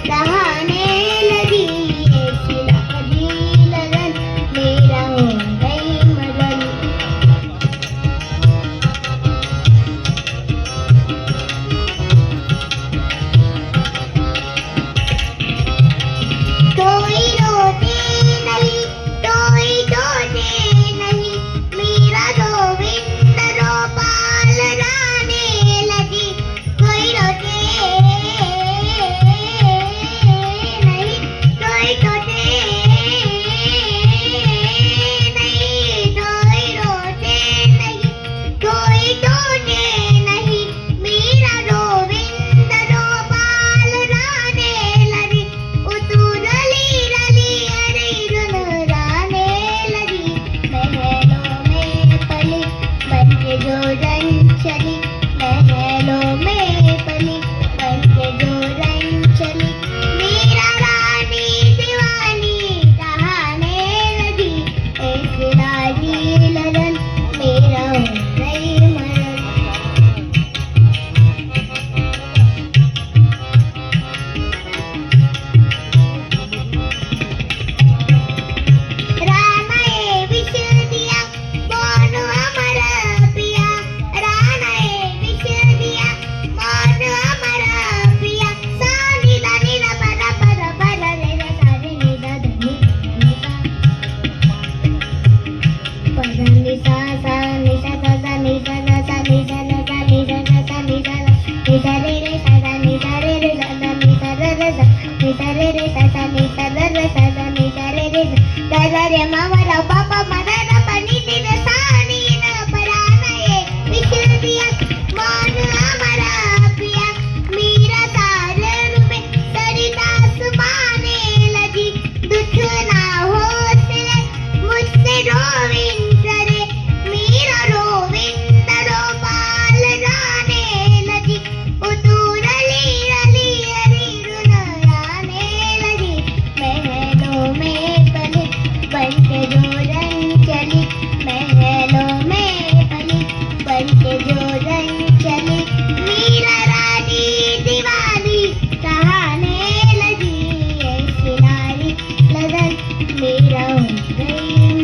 कहाने लगी ऐसी लगी लगन मेरा हो गई मगन। कोई रोते नहीं कोई डोले नहीं मेरा गोविंद गोपाल गाने लगी। कोई रोते नहीं कोई डोले नहीं कोई रोते नहीं कोई डोले नहीं मेरा गोविंद गोपाल गाने लगी। उतुरली रली अरे गुनगुनाने लगी। महलों में पली बन के जो रंग चली महलों में पली बन के जो रंग चली मेरा रानी दीवानी कहाने लगी ऐसी लागी लगन मेरा हो गई मगन। रानाए विष दिया कौन हमारा पिया रानाए विष दिया कौन हमारा पिया। सानी दानी ना बड़ा बड़ा बड़ा रे रे सारे नी दा धनी सा सा नि सा सा सा नि सा सा सा नि सा सा सा नि सा सा सा नि सा नि सा रे रे सा सा नि सा रे रे सा सा नि सा रे रे सा नि सा रे रे सा सा नि सा रे रे सा सा नि सा रे रे सा सा रे मामा रा पापा मरा रा पनी नी रे सानी ना पराना ये विष दिया कौन हमारा पिया। मेरा सारन में सरिता सुमाने लगी दुख ना हो सिले मुझसे रोविंद करे मेरा रोविंद गोपाल गाने लगी। उतुरली रली हरी गुनगुनाने लगी। महलों में पली बन के जो रंग चली महलों में पली बन के जो रंग चली मेरा रानी दीवानी कहाने लगी ऐसी लाली लगन मेरा हो गई